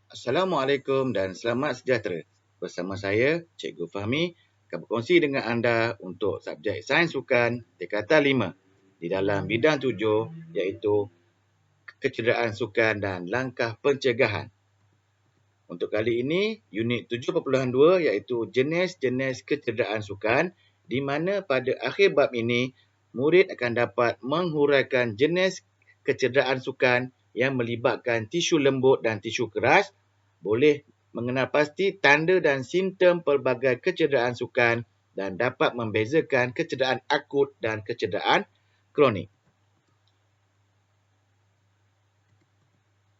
Assalamualaikum dan selamat sejahtera. Bersama saya, Cikgu Fahmi, akan berkongsi dengan anda untuk subjek Sains Sukan tingkatan 5 di dalam bidang 7 iaitu kecederaan sukan dan langkah pencegahan. Untuk kali ini, unit 7.2 iaitu jenis-jenis kecederaan sukan di mana pada akhir bab ini, murid akan dapat menghuraikan jenis kecederaan sukan yang melibatkan tisu lembut dan tisu keras, boleh mengenal pasti tanda dan simptom pelbagai kecederaan sukan dan dapat membezakan kecederaan akut dan kecederaan kronik.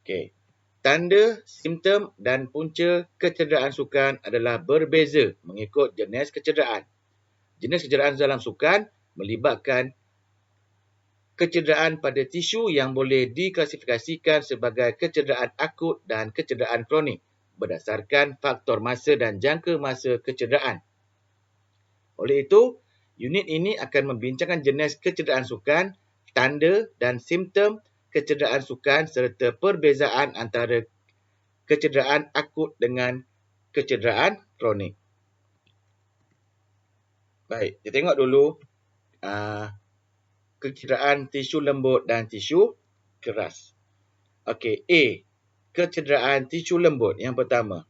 Okey. Tanda, simptom dan punca kecederaan sukan adalah berbeza mengikut jenis kecederaan. Jenis kecederaan dalam sukan melibatkan kecederaan pada tisu yang boleh diklasifikasikan sebagai kecederaan akut dan kecederaan kronik berdasarkan faktor masa dan jangka masa kecederaan. Oleh itu, unit ini akan membincangkan jenis kecederaan sukan, tanda dan simptom kecederaan sukan serta perbezaan antara kecederaan akut dengan kecederaan kronik. Baik, kita tengok dulu kecederaan tisu lembut dan tisu keras. Okey, A. Kecederaan tisu lembut yang pertama.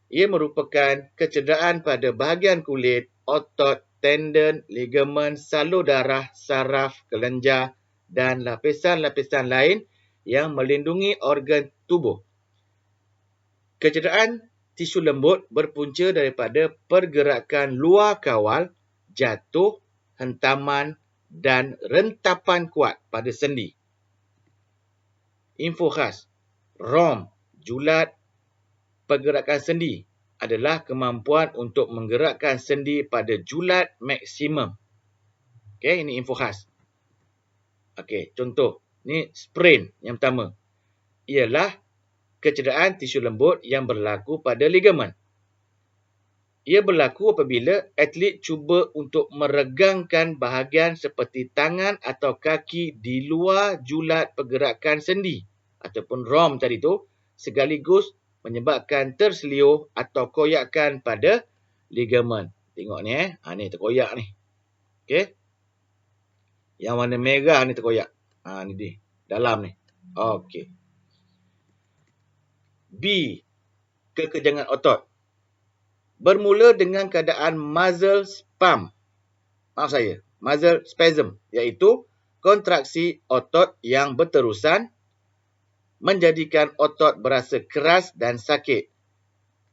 Ia merupakan kecederaan pada bahagian kulit, otot, tendon, ligamen, salur darah, saraf, kelenjar dan lapisan-lapisan lain yang melindungi organ tubuh. Kecederaan tisu lembut berpunca daripada pergerakan luar kawal, jatuh, hentaman dan rentapan kuat pada sendi. Info khas, ROM, julat pergerakan sendi adalah kemampuan untuk menggerakkan sendi pada julat maksimum. Okey, ini info khas. Okey, contoh. Ni sprain yang pertama. Ialah kecederaan tisu lembut yang berlaku pada ligamen. Ia berlaku apabila atlet cuba untuk meregangkan bahagian seperti tangan atau kaki di luar julat pergerakan sendi ataupun ROM tadi tu sekaligus menyebabkan terseliuh atau koyakan pada ligamen. Tengok ni ni terkoyak ni. Okey. Yang warna merah ni terkoyak. Ni dia. Dalam ni. Okey. B. Kekejangan otot. Bermula dengan keadaan muscle spasm. Muscle spasm iaitu kontraksi otot yang berterusan menjadikan otot berasa keras dan sakit.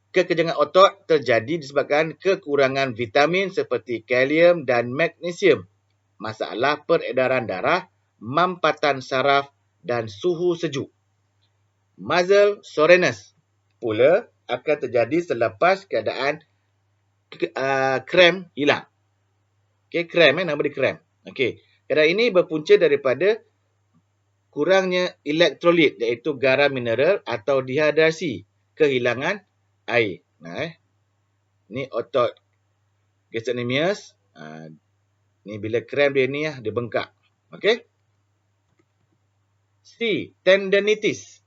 Kekejangan otot terjadi disebabkan kekurangan vitamin seperti kalium dan magnesium, masalah peredaran darah, mampatan saraf dan suhu sejuk. Muscle soreness pula akan terjadi selepas keadaan cramp hilang. Okey, cramp nama dia cramp. Okey, keadaan ini berpunca daripada kurangnya elektrolit iaitu garam mineral atau dehidrasi, kehilangan air. Ni otot gastrocnemius. Ni bila cramp dia ni dia bengkak. Okey. C. Tendinitis.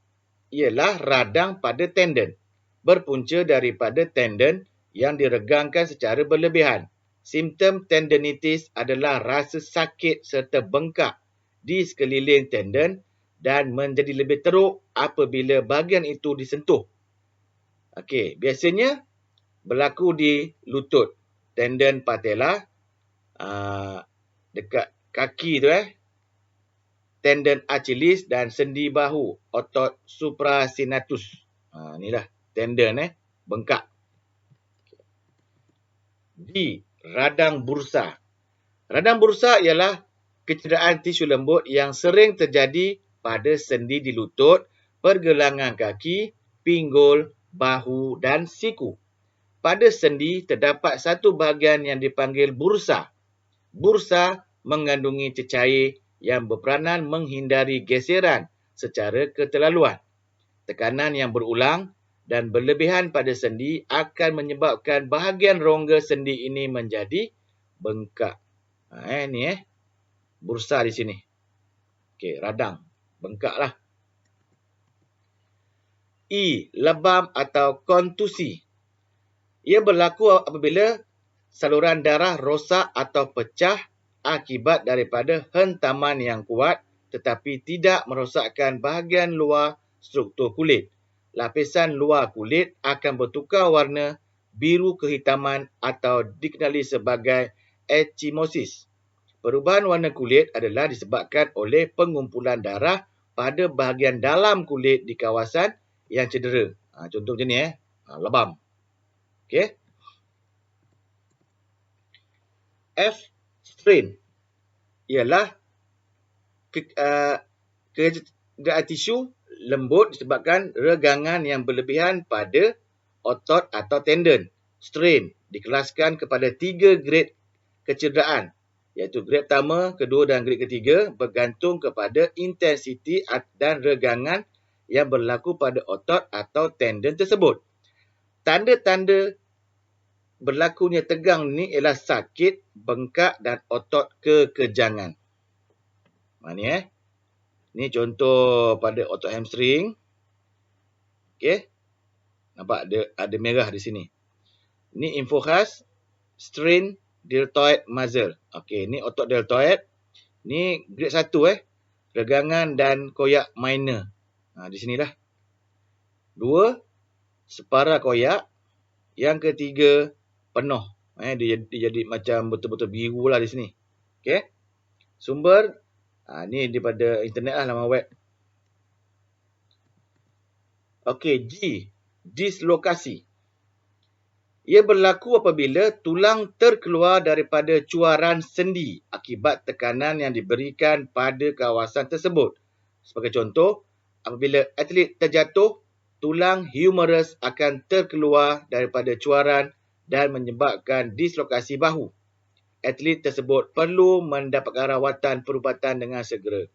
Ialah radang pada tendon. Berpunca daripada tendon yang diregangkan secara berlebihan. Simptom tendinitis adalah rasa sakit serta bengkak di sekeliling tendon dan menjadi lebih teruk apabila bahagian itu disentuh. Okey, biasanya berlaku di lutut, tendon patella, dekat kaki tu tendon Achilles dan sendi bahu, otot supraspinatus. Inilah tendon bengkak. D. Radang bursa. Radang bursa ialah kecederaan tisu lembut yang sering terjadi pada sendi di lutut, pergelangan kaki, pinggul, bahu dan siku. Pada sendi terdapat satu bahagian yang dipanggil bursa. Bursa mengandungi cecair yang berperanan menghindari geseran secara keterlaluan. Tekanan yang berulang dan berlebihan pada sendi akan menyebabkan bahagian rongga sendi ini menjadi bengkak. Ni bursa di sini. Okey, radang. Bengkaklah. E. Lebam atau kontusi. Ia berlaku apabila saluran darah rosak atau pecah akibat daripada hentaman yang kuat tetapi tidak merosakkan bahagian luar struktur kulit. Lapisan luar kulit akan bertukar warna biru kehitaman atau dikenali sebagai ecchymosis. Perubahan warna kulit adalah disebabkan oleh pengumpulan darah pada bahagian dalam kulit di kawasan yang cedera. Contoh macam ni lebam. Okey. F. Strain ialah kecederaan tisu lembut disebabkan regangan yang berlebihan pada otot atau tendon. Strain dikelaskan kepada 3 grade kecederaan, iaitu grade pertama, kedua dan grade ketiga bergantung kepada intensiti dan regangan yang berlaku pada otot atau tendon tersebut. Tanda-tanda berlakunya tegang ni ialah sakit, bengkak dan otot kekejangan. Mana ni contoh pada otot hamstring. Okey. Nampak ada merah di sini. Ni info khas strain deltoid muscle. Okey, ni otot deltoid. Ni grade 1 regangan dan koyak minor. Di sinilah. 2 separa koyak. Yang ketiga penuh. Dia jadi macam betul-betul biru lah di sini. Okey. Sumber ni daripada internet lah, laman web. Okey, G. Dislokasi. Ia berlaku apabila tulang terkeluar daripada cuaran sendi akibat tekanan yang diberikan pada kawasan tersebut. Sebagai contoh, apabila atlet terjatuh, tulang humerus akan terkeluar daripada cuaran dan menyebabkan dislokasi bahu. Atlet tersebut perlu mendapatkan rawatan perubatan dengan segera.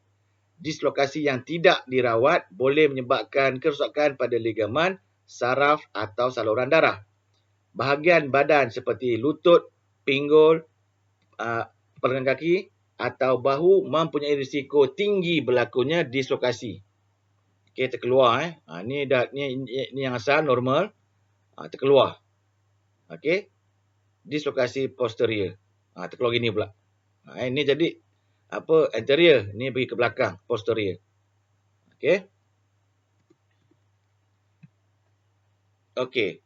Dislokasi yang tidak dirawat boleh menyebabkan kerosakan pada ligamen, saraf atau saluran darah. Bahagian badan seperti lutut, pinggul, pergelangan kaki atau bahu mempunyai risiko tinggi berlakunya dislokasi. Okey, terkeluar ni yang asal normal, terkeluar. Okey. Dislokasi posterior. Terkeluar gini pula. Ini jadi anterior, ni pergi ke belakang, posterior. Okey. Okey.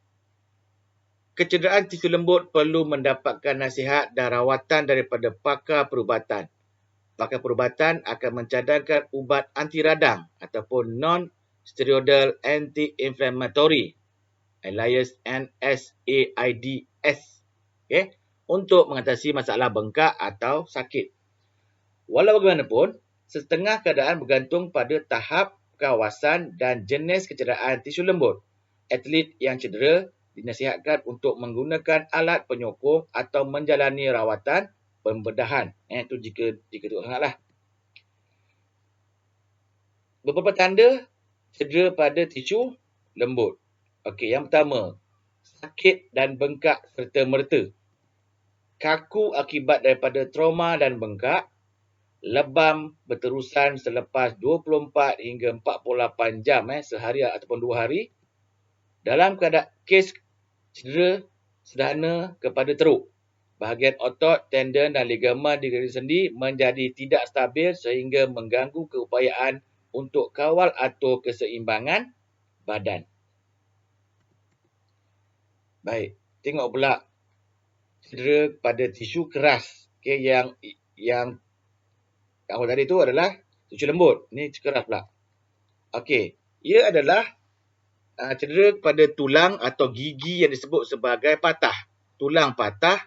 Kecederaan tisu lembut perlu mendapatkan nasihat dan rawatan daripada pakar perubatan. Pakar perubatan akan mencadangkan ubat anti radang ataupun non-steroidal anti-inflammatory alias NSAIDs, untuk mengatasi masalah bengkak atau sakit. Walau bagaimanapun, setengah keadaan bergantung pada tahap, kawasan dan jenis kecederaan tisu lembut. Atlet yang cedera dinasihatkan untuk menggunakan alat penyokong atau menjalani rawatan pembedahan. Itu jika teruk sangatlah. Beberapa tanda cedera pada tisu lembut. Okey, yang pertama, sakit dan bengkak serta merta. Kaku akibat daripada trauma dan bengkak. Lebam berterusan selepas 24 hingga 48 jam sehari ataupun 2 hari. Dalam keadaan kes cedera sederhana kepada teruk, bahagian otot, tendon dan ligamen di garis sendi menjadi tidak stabil sehingga mengganggu keupayaan untuk kawal atur keseimbangan badan. Baik, tengok pula cedera pada tisu keras. Okey, yang awal tadi tu adalah tisu lembut. Ni keras pula. Okey, ia adalah cedera pada tulang atau gigi yang disebut sebagai patah. Tulang patah,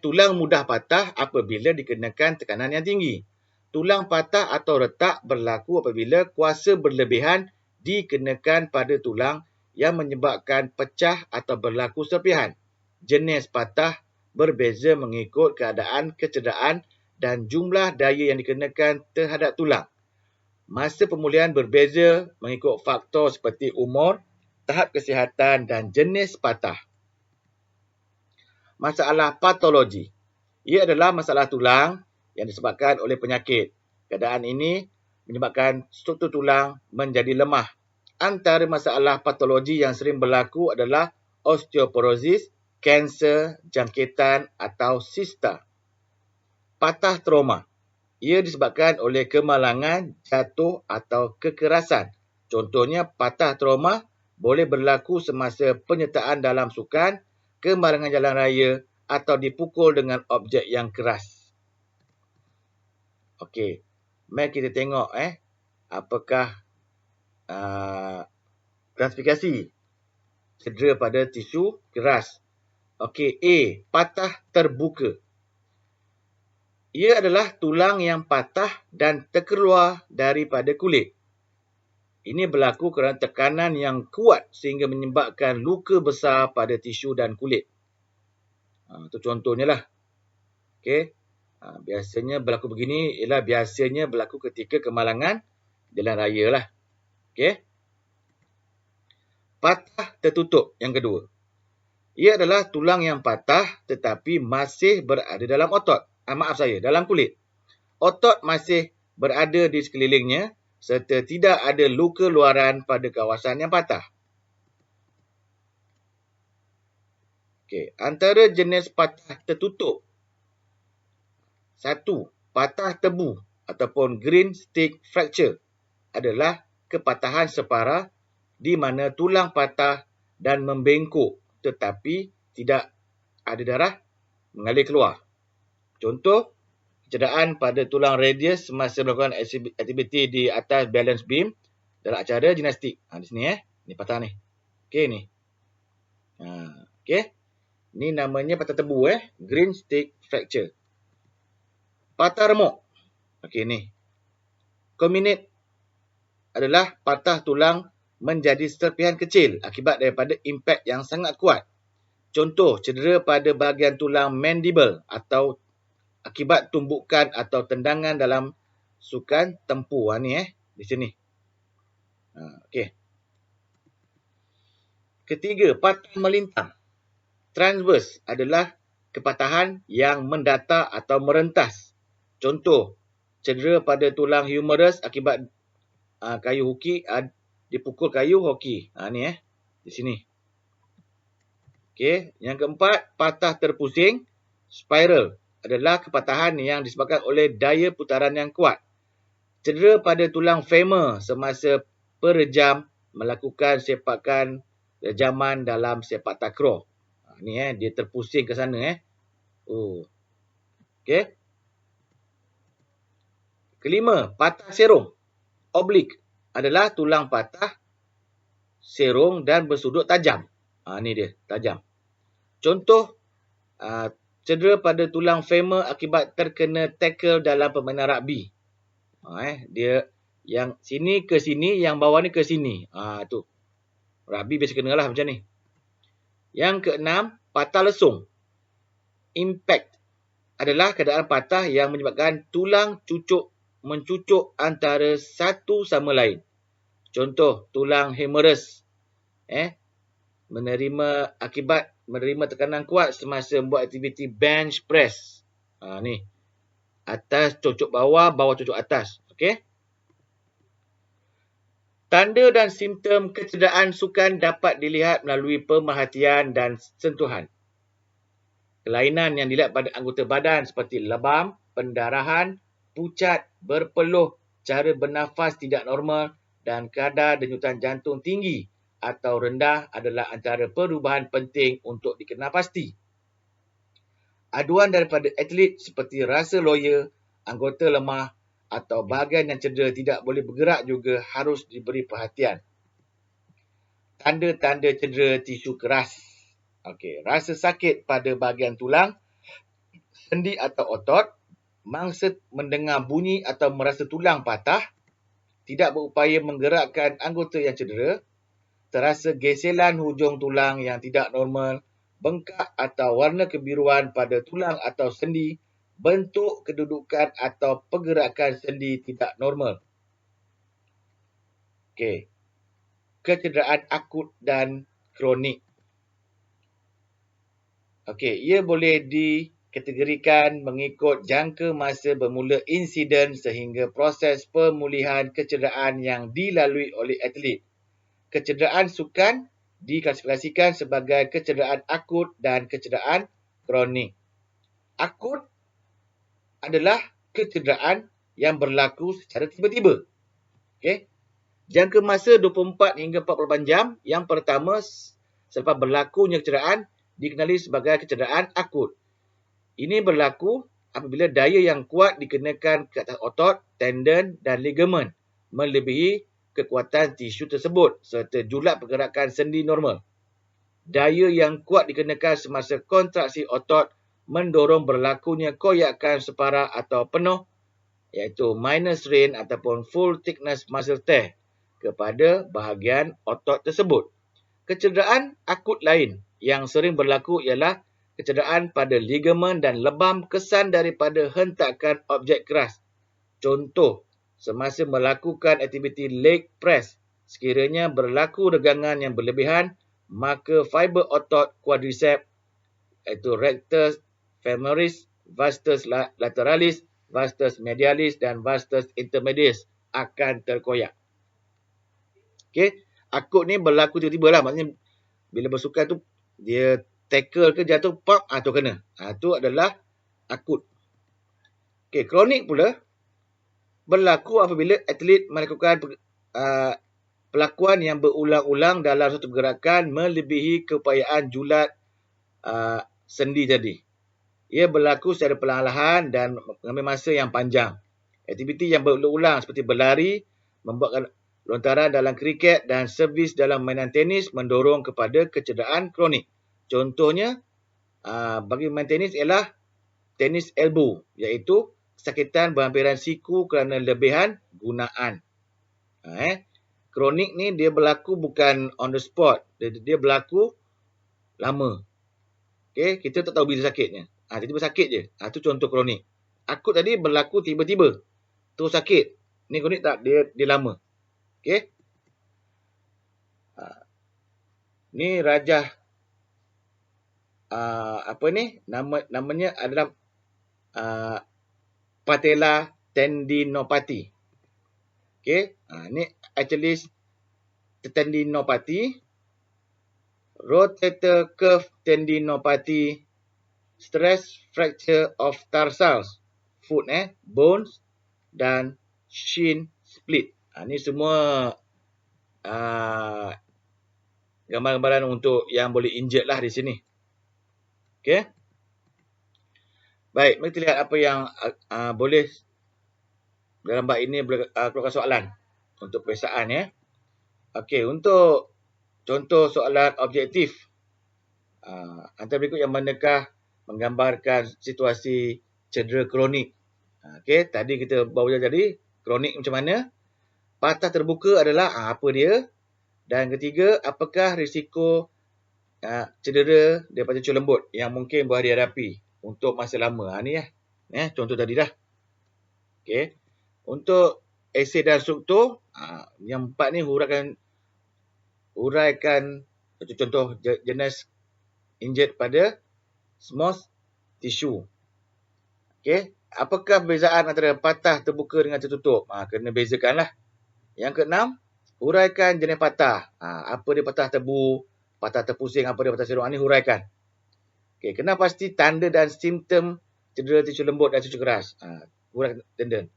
tulang mudah patah apabila dikenakan tekanan yang tinggi. Tulang patah atau retak berlaku apabila kuasa berlebihan dikenakan pada tulang yang menyebabkan pecah atau berlaku serpihan. Jenis patah berbeza mengikut keadaan kecederaan dan jumlah daya yang dikenakan terhadap tulang. Masa pemulihan berbeza mengikut faktor seperti umur, tahap kesihatan dan jenis patah. Masalah patologi. Ia adalah masalah tulang yang disebabkan oleh penyakit. Keadaan ini menyebabkan struktur tulang menjadi lemah antara masalah patologi yang sering berlaku adalah osteoporosis, kanser, jangkitan atau sista. Patah trauma. Ia disebabkan oleh kemalangan, jatuh atau kekerasan. Contohnya, patah trauma boleh berlaku semasa penyertaan dalam sukan, kemalangan jalan raya atau dipukul dengan objek yang keras. Okey, mari kita tengok apakah klasifikasi cedera pada tisu keras. Okey, A, patah terbuka. Ia adalah tulang yang patah dan terkeluar daripada kulit. Ini berlaku kerana tekanan yang kuat sehingga menyebabkan luka besar pada tisu dan kulit. Itu contohnya lah. Okey. Biasanya berlaku begini ialah biasanya berlaku ketika kemalangan jalan raya lah. Okey. Patah tertutup yang kedua. Ia adalah tulang yang patah tetapi masih berada dalam otot. Dalam kulit. Otot masih berada di sekelilingnya serta tidak ada luka luaran pada kawasan yang patah. Okey, antara jenis patah tertutup. 1. Patah tebu ataupun green stick fracture adalah kepatahan separa di mana tulang patah dan membengkok tetapi tidak ada darah mengalir keluar. Contoh, cederaan pada tulang radius semasa melakukan aktiviti di atas balance beam dalam acara gimnastik. Di sini ni patah ni. Okey ni. Okey. Ni namanya patah tebu green stick fracture. Patah remuk. Okey ni. Comminuted adalah patah tulang menjadi serpihan kecil akibat daripada impak yang sangat kuat. Contoh, cedera pada bahagian tulang mandible atau akibat tumbukan atau tendangan dalam sukan tempur. Ni di sini. Okey. Ketiga, patah melintang. Transverse adalah kepatahan yang mendatar atau merentas. Contoh, cedera pada tulang humerus akibat kayu hoki, dipukul kayu hoki. Ni di sini. Okey, yang keempat, patah terpusing. Spiral adalah kepatahan yang disebabkan oleh daya putaran yang kuat. Cedera pada tulang femur semasa perejam melakukan sepakan rejaman dalam sepak takraw. Ni dia terpusing ke sana Okey. Kelima, patah serong. Oblique adalah tulang patah serong dan bersudut tajam. Ni dia, tajam. Contoh, cedera pada tulang femur akibat terkena tackle dalam permainan rugby. Dia yang sini ke sini, yang bawah ni ke sini. Tu. Rugby biasa kena lah macam ni. Yang keenam, patah lesung. Impact adalah keadaan patah yang menyebabkan tulang mencucuk antara satu sama lain. Contoh, tulang humerus. Menerima tekanan kuat semasa membuat aktiviti bench press. Ni. Atas cucuk bawah, bawah cucuk atas. Okey. Tanda dan simptom kecederaan sukan dapat dilihat melalui pemerhatian dan sentuhan. Kelainan yang dilihat pada anggota badan seperti lebam, pendarahan, pucat, berpeluh, cara bernafas tidak normal dan kadar denyutan jantung tinggi atau rendah adalah antara perubahan penting untuk dikenal pasti. Aduan daripada atlet seperti rasa loya, anggota lemah atau bahagian yang cedera tidak boleh bergerak juga harus diberi perhatian. Tanda-tanda cedera tisu keras. Okey, rasa sakit pada bahagian tulang, sendi atau otot, mangsa mendengar bunyi atau merasa tulang patah, tidak berupaya menggerakkan anggota yang cedera, terasa geselan hujung tulang yang tidak normal, bengkak atau warna kebiruan pada tulang atau sendi, bentuk kedudukan atau pergerakan sendi tidak normal. Okey. Kecederaan akut dan kronik. Okey, ia boleh dikategorikan mengikut jangka masa bermula insiden sehingga proses pemulihan kecederaan yang dilalui oleh atlet. kecederaan sukan diklasifikasikan sebagai kecederaan akut dan kecederaan kronik. Akut adalah kecederaan yang berlaku secara tiba-tiba. Okey. Jangka masa 24 hingga 48 jam. Yang pertama, selepas berlakunya kecederaan dikenali sebagai kecederaan akut. Ini berlaku apabila daya yang kuat dikenakan ke atas otot, tendon dan ligamen melebihi kekuatan tisu tersebut serta julat pergerakan sendi normal. Daya yang kuat dikenakan semasa kontraksi otot mendorong berlakunya koyakan separah atau penuh, iaitu minor strain ataupun full thickness muscle tear kepada bahagian otot tersebut. Kecederaan akut lain yang sering berlaku ialah kecederaan pada ligamen dan lebam kesan daripada hentakan objek keras. Contoh, semasa melakukan aktiviti leg press, sekiranya berlaku regangan yang berlebihan, maka fiber otot quadriceps, iaitu rectus femoris, vastus lateralis, vastus medialis dan vastus intermedius akan terkoyak. Okey, akut ni berlaku tiba-tiba lah. Maksudnya bila bersukan tu dia tackle ke jatuh pop tu kena. Tu adalah akut. Okey, kronik pula berlaku apabila atlet melakukan pelakuan yang berulang-ulang dalam satu gerakan melebihi keupayaan julat sendi tadi. Ia berlaku secara perlahan-lahan dan mengambil masa yang panjang. Aktiviti yang berulang-ulang seperti berlari, membuat lontaran dalam kriket dan servis dalam mainan tenis mendorong kepada kecederaan kronik. Contohnya, bagi main tenis ialah tenis elbow, iaitu kesakitan berhampiran siku kerana lebihan gunaan. Kronik ni dia berlaku bukan on the spot. Dia berlaku lama. Okay, kita tak tahu bila sakitnya. Tiba-tiba sakit je. Tu contoh kronik. Akut tadi berlaku tiba-tiba. Terus sakit. Ni kronik tak? Dia lama. Okay. Ni rajah. Namanya adalah patella tendinopathy. Okay. Ni Achilles tendinopathy, rotator cuff tendinopathy, stress fracture of tarsals, foot, bones dan shin split. Ni semua gambar-gambaran untuk yang boleh injured lah di sini. Okay. Baik, mari kita lihat apa yang boleh dalam bab ini boleh keluarkan soalan untuk peperiksaan. Okey, untuk contoh soalan objektif. Antara berikut yang manakah menggambarkan situasi cedera kronik. Okey, tadi kita baru jadi kronik macam mana? Patah terbuka adalah apa dia? Dan ketiga, apakah risiko cedera daripada cucur lembut yang mungkin boleh dihadapi untuk masa lama? Ni contoh tadi dah. Okey. Untuk esei dan struktur, yang 4 ni huraikan contoh jenis injured pada smooth tissue. Okey, apakah perbezaan antara patah terbuka dengan tertutup? Kena bezakanlah. Yang keenam, huraikan jenis patah. Apa dia patah tebu, patah terpusing, apa dia patah serong. Ni huraikan. Okey, kena pasti tanda dan simptom cedera tisu lembut dan tisu keras. Huraikan tendon.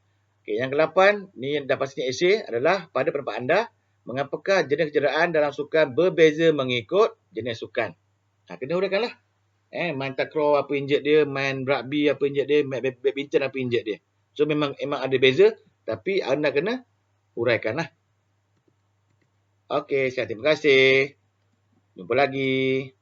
Okey, yang ke-8, ni dah pastinya esei adalah pada pendapat anda, mengapakah jenis kecederaan dalam sukan berbeza mengikut jenis sukan? Kena huraikanlah. Main takraw apa injured dia, main rugby apa injured dia, main badminton apa injured dia. So memang ada beza, tapi anda kena huraikanlah. Okey, terima kasih. Jumpa lagi.